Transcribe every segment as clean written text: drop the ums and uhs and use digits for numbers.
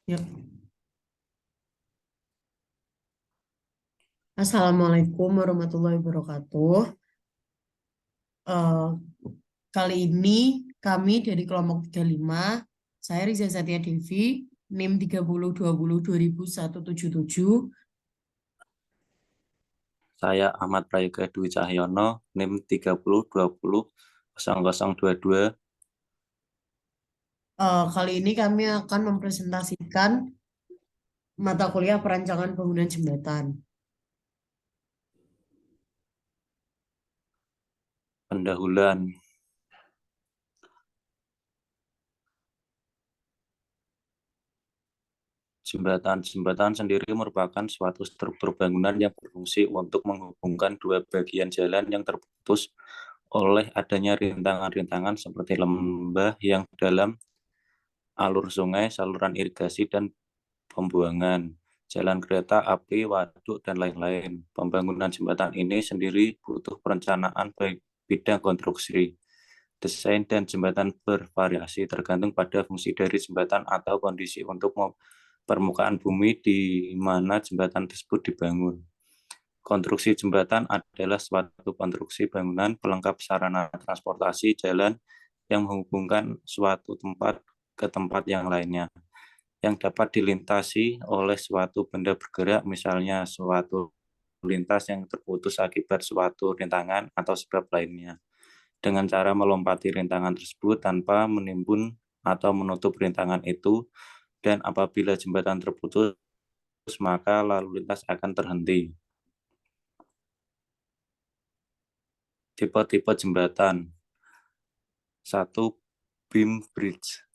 Ya. Assalamualaikum warahmatullahi wabarakatuh. Eh, Kali ini kami dari kelompok 35, saya Riza Satya Devi, NIM 3020200177. Saya Ahmad Prayoga Dwi Cahyono, NIM 30200022. Kali ini kami akan mempresentasikan mata kuliah perancangan bangunan jembatan. Pendahuluan. Jembatan sendiri merupakan suatu struktur bangunan yang berfungsi untuk menghubungkan dua bagian jalan yang terputus oleh adanya rintangan-rintangan seperti lembah yang dalam, alur sungai, saluran irigasi, dan pembuangan, jalan kereta api, waduk, dan lain-lain. Pembangunan jembatan ini sendiri butuh perencanaan baik bidang konstruksi, desain, dan jembatan bervariasi tergantung pada fungsi dari jembatan atau kondisi untuk permukaan bumi di mana jembatan tersebut dibangun. Konstruksi jembatan adalah suatu konstruksi bangunan pelengkap sarana transportasi jalan yang menghubungkan suatu tempat ke tempat yang lainnya, yang dapat dilintasi oleh suatu benda bergerak, misalnya suatu lintas yang terputus akibat suatu rintangan atau sebab lainnya, dengan cara melompati rintangan tersebut tanpa menimbun atau menutup rintangan itu, dan apabila jembatan terputus, maka lalu lintas akan terhenti. Tipe-tipe jembatan. 1. Beam bridge.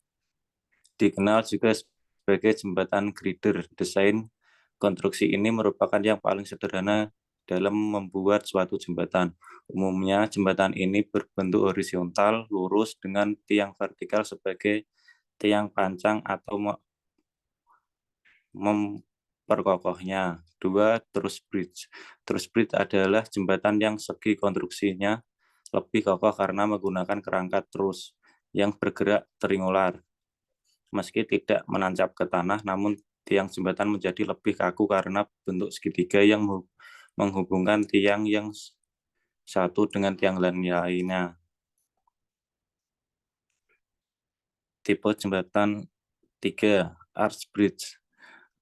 Dikenal juga sebagai jembatan girder. Desain konstruksi ini merupakan yang paling sederhana dalam membuat suatu jembatan. Umumnya, jembatan ini berbentuk horizontal, lurus, dengan tiang vertikal sebagai tiang pancang atau memperkokohnya. 2. Truss bridge. Truss bridge adalah jembatan yang segi konstruksinya lebih kokoh karena menggunakan kerangka trus yang bergerak triangular. Meski tidak menancap ke tanah, namun tiang jembatan menjadi lebih kaku karena bentuk segitiga yang menghubungkan tiang yang satu dengan tiang lainnya. Tipe jembatan 3, arch bridge,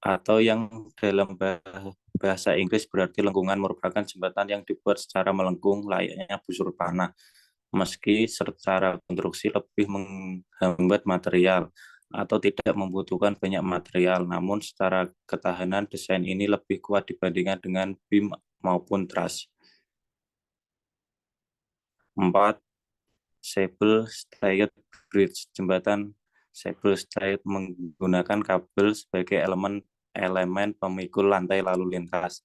atau yang dalam bahasa Inggris berarti lengkungan, merupakan jembatan yang dibuat secara melengkung layaknya busur panah. Meski secara konstruksi lebih menghambat material atau tidak membutuhkan banyak material, namun secara ketahanan desain ini lebih kuat dibandingkan dengan beam maupun truss. 4. Cable stayed bridge. Jembatan cable stayed menggunakan kabel sebagai elemen pemikul lantai lalu lintas.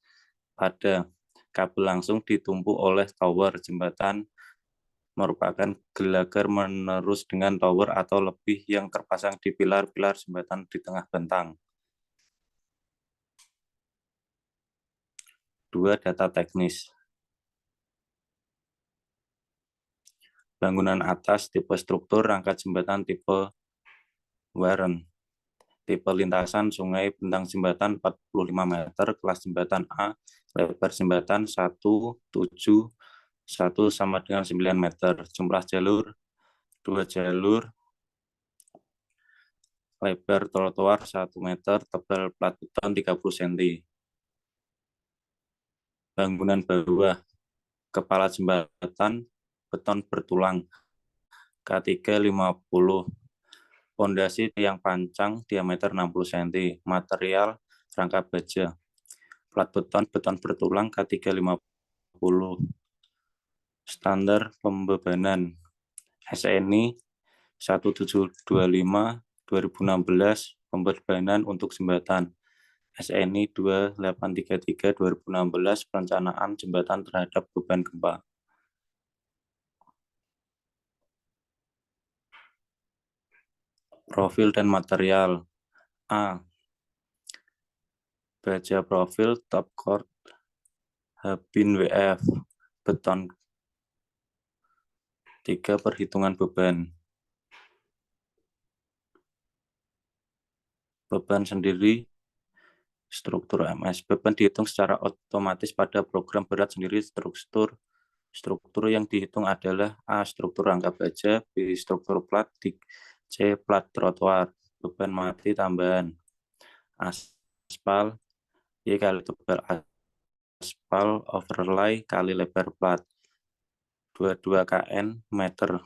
Pada kabel langsung ditumpu oleh tower. Jembatan merupakan gelagar menerus dengan tower atau lebih yang terpasang di pilar-pilar jembatan di tengah bentang. 2. Data teknis. Bangunan atas, tipe struktur, rangka jembatan tipe Warren. Tipe lintasan sungai bentang jembatan 45 meter, kelas jembatan A, lebar jembatan 171 sama dengan 9 meter, jumlah jalur 2 jalur, lebar trotoar 1 meter, tebal plat beton 30 cm. Bangunan bawah, kepala jembatan beton bertulang K350, pondasi tiang pancang diameter 60 cm, material rangka baja, plat beton bertulang K350, standar pembebanan SNI 1725 2016, pembebanan untuk jembatan SNI 2833 2016, perencanaan jembatan terhadap beban gempa. Profil dan material. A. Baja profil top coat Habin WF beton. 3. Perhitungan beban. Beban sendiri, struktur MS. Beban dihitung secara otomatis pada program berat sendiri. Struktur yang dihitung adalah A. Struktur rangka baja, B. Struktur plat, C. Plat trotoar. Beban mati tambahan aspal, Y kali tebal aspal overlay kali lebar plat. 22 kN meter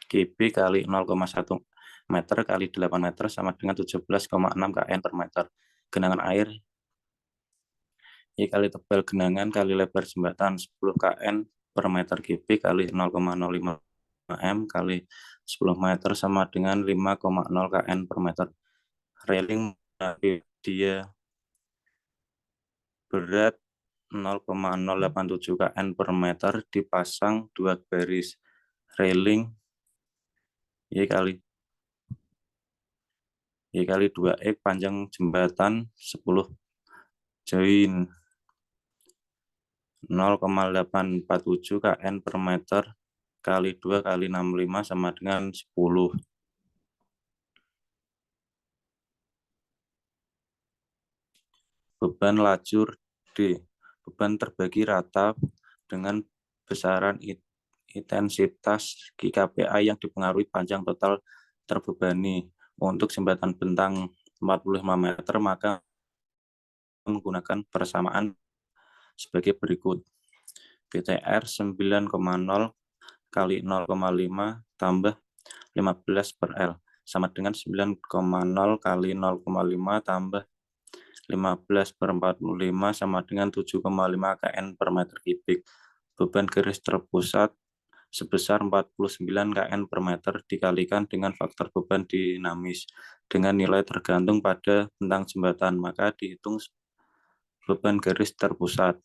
KB kali 0,1 meter kali 8 meter sama dengan 17,6 kN per meter. Genangan air Y kali tebal genangan kali lebar jembatan 10 kN per meter kubik kali 0,05 M kali 10 meter sama dengan 5,0 kN per meter. Railing dia berat 0,087 kN per meter dipasang 2 baris railing Y kali 2X panjang jembatan 10 join 0,847 kN per meter kali 2 kali 65 sama dengan 10. Beban lajur D. Beban terbagi rata dengan besaran intensitas GKPA yang dipengaruhi panjang total terbebani. Untuk jembatan bentang 45 meter, maka menggunakan persamaan sebagai berikut. BTR 9,0 kali 0,5 tambah 15 per L sama dengan 9,0 kali 0,5 tambah 15 per 45 sama dengan 7,5 kN per meter kubik. Beban garis terpusat sebesar 49 kN per meter dikalikan dengan faktor beban dinamis dengan nilai tergantung pada bentang jembatan, maka dihitung beban garis terpusat.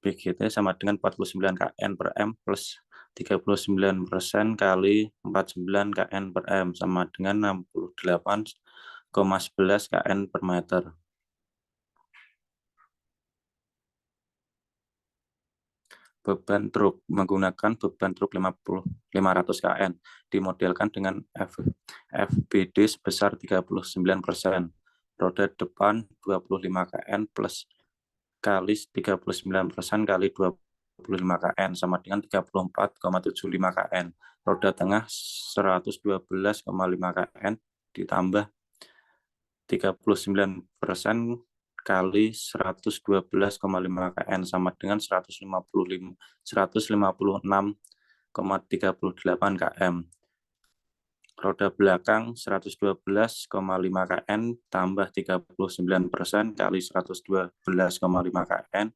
BGT sama dengan 49 kN per M plus 39% kali 49 kN per M sama dengan 68,11 kN per meter. Beban truk menggunakan beban truk 500 kN dimodelkan dengan FBD sebesar 39%. Roda depan 25 kN plus kali 39% kali 25 kN sama dengan 34,75 kN. Roda tengah 112,5 kN ditambah 39% kali 112,5 kN sama dengan 156,38 km. Roda belakang 112,5 kN tambah 39% kali 112,5 kN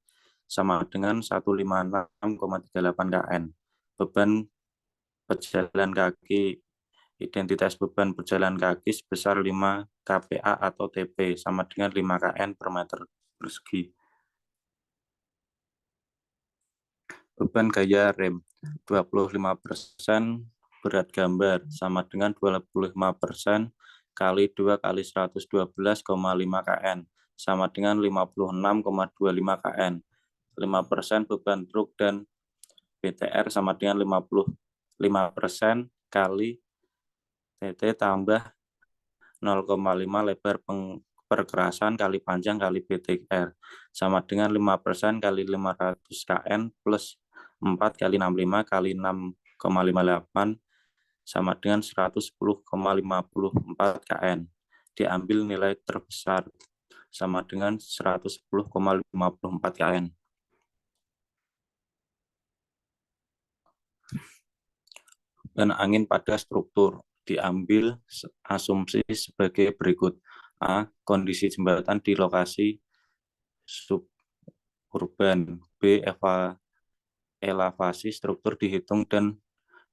sama dengan 156,38 kN. Beban pejalan kaki, identitas beban berjalan kaki sebesar 5 kPa atau TP sama dengan 5 kN per meter persegi. Beban gaya rem 25% berat gambar sama dengan 25% kali 2 kali 112,5 kN sama dengan 56,25 kN. 5% beban truk dan BTR sama dengan 55% kali TT tambah 0,5 lebar perkerasan kali panjang kali BTR sama dengan 5% kali 500 kN plus 4 kali 65 kali 6,58 sama dengan 110,54 kN. Diambil nilai terbesar sama dengan 110,54 kN. Dan angin pada struktur diambil asumsi sebagai berikut. A. Kondisi jembatan di lokasi suburban. B. Elevasi struktur dihitung dan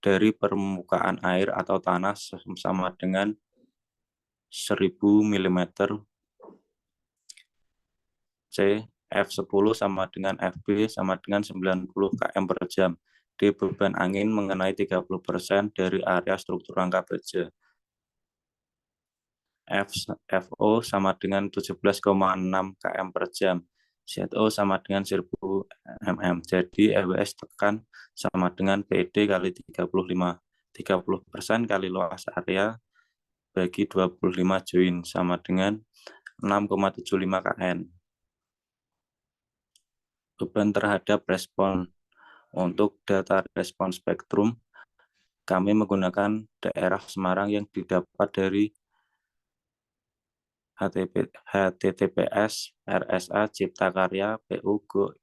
dari permukaan air atau tanah sama dengan 1000 mm. C. F10 sama dengan FB sama dengan 90 km per jam. D. Beban angin mengenai 30% dari area struktur rangka baja. FO sama dengan 17,6 km per jam. ZO sama dengan 1000 mm. Jadi EWS tekan sama dengan PD kali 30% kali luas area bagi 25 join sama dengan 6,75 kN. Beban terhadap respon. Untuk data respon spektrum, kami menggunakan daerah Semarang yang didapat dari HTTPS RSA Cipta Karya PU Go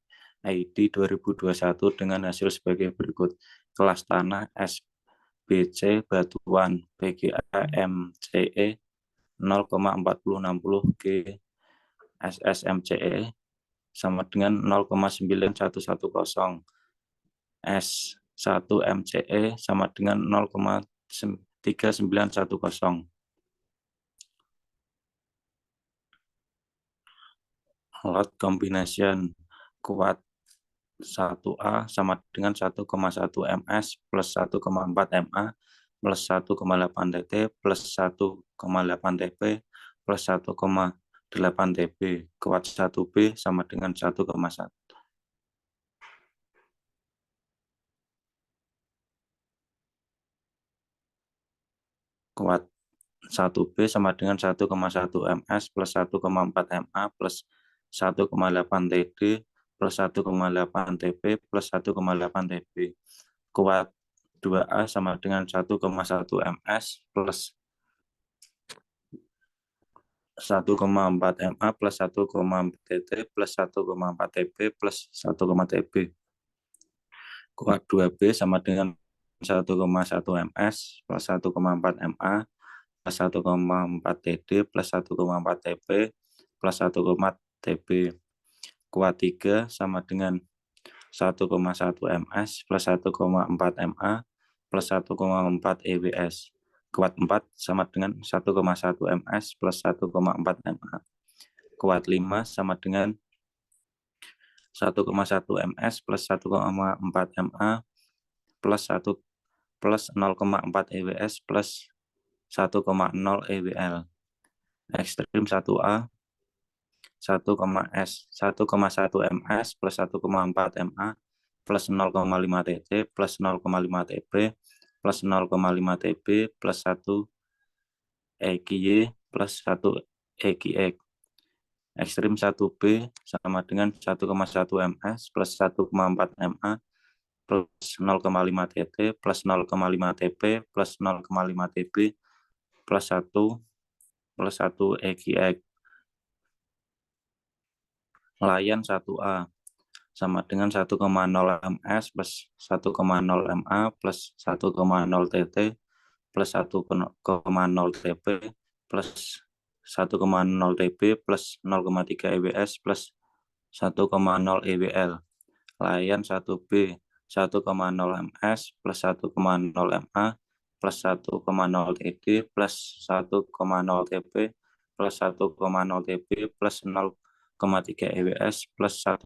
ID 2021 dengan hasil sebagai berikut. Kelas tanah SBC batuan PGA MCE 0,4060 G SSMCE sama dengan 0,9110 S1 MCE sama dengan 0,3910. Load combination kuat 1A sama dengan 1,1 ms plus 1,4 ma plus 1,8 dt plus 1,8 dp plus 1,8 db. Kuat 1B sama dengan 1,1. Kuat 1B sama dengan 1,1 ms plus 1,4 ma plus 1,8 dd plus 1,8 dp plus 1,8 db. Kuat 2A sama dengan 1,1 ms plus 1,4 ma plus 1,4 dt plus 1,4 db plus 1, db. Kuat 2B sama dengan 1,1 ms plus 1,4 ma plus 1,4 dd plus 1,4 db plus 1, db. Kuat 3 sama dengan 1,1 ms plus 1,4 ma plus 1,4 EWS. Kuat 4 sama dengan 1,1 ms plus 1,4 ma. Kuat 5 sama dengan 1,1 ms plus 1,4 ma plus 0,4 EWS plus 1,0 EWL. Ekstrim 1A 1,1 ms plus 1,4 ma plus 0,5 dt plus 0,5 db plus 0,5 db plus 1 EGY plus 1 EGX. Ekstrim 1B sama dengan 1,1 ms plus 1,4 ma plus 0,5 dt plus 0,5 db plus 0,5 db plus 1 EGX. Layan 1A sama dengan 1,0 ms plus 1,0 ma plus 1,0 dt plus 1,0 db plus 1,0 db plus 0,3 EWS plus 1,0 EWL. Layan 1B 1,0 ms plus 1,0 ma plus 1,0 dd plus 1,0 db plus 1,0 db plus 0,3 EWS plus 1,0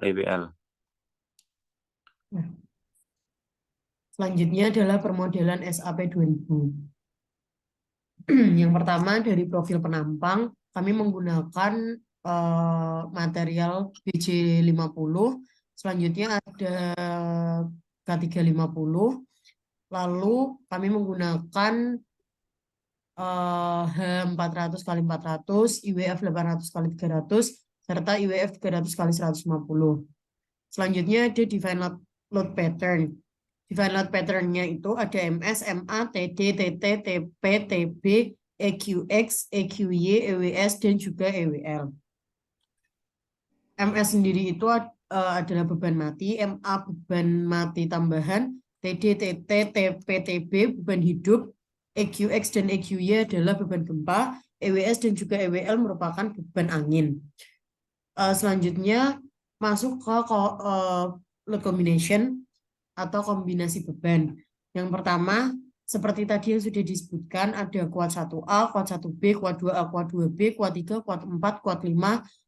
EWL. Selanjutnya adalah permodelan SAP 2000. Yang pertama dari profil penampang, kami menggunakan material BJ50. Selanjutnya ada K350. Lalu kami menggunakan H400 x 400, IWF 800 x 300, serta IWF 300 x 150. Selanjutnya ada define load pattern. Define load pattern-nya itu ada MS, MA, TD, TT, TP, TB, EQX, EQY, EWS, dan juga EWL. MS sendiri itu adalah beban mati, MA beban mati tambahan, TD, TT, TP, TB beban hidup, EQX dan EQY adalah beban gempa, EWS dan juga EWL merupakan beban angin. Selanjutnya masuk ke load combination atau kombinasi beban. Yang pertama, seperti tadi yang sudah disebutkan, ada kuat 1A, kuat 1B, kuat 2A, kuat 2B, kuat 3, kuat 4, kuat 5,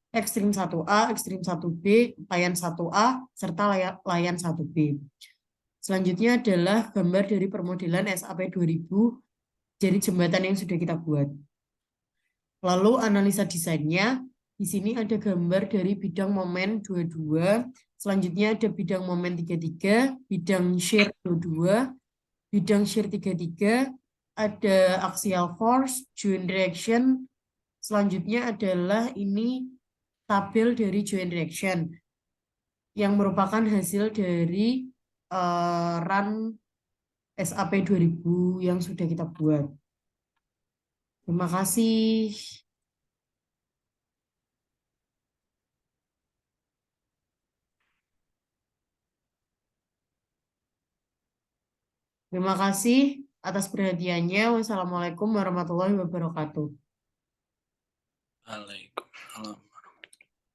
ekstrim 1A, ekstrim 1B, layan 1A, serta layan 1B. Selanjutnya adalah gambar dari permodelan SAP 2000 dari jembatan yang sudah kita buat. Lalu analisa desainnya, di sini ada gambar dari bidang momen 22, selanjutnya ada bidang momen 33, bidang shear 22, bidang shear 33, ada axial force, joint reaction. Selanjutnya adalah ini tabel dari joint reaction yang merupakan hasil dari run SAP 2000 yang sudah kita buat. Terima kasih. Terima kasih atas perhatiannya. Wassalamualaikum warahmatullahi wabarakatuh. Waalaikumsalam.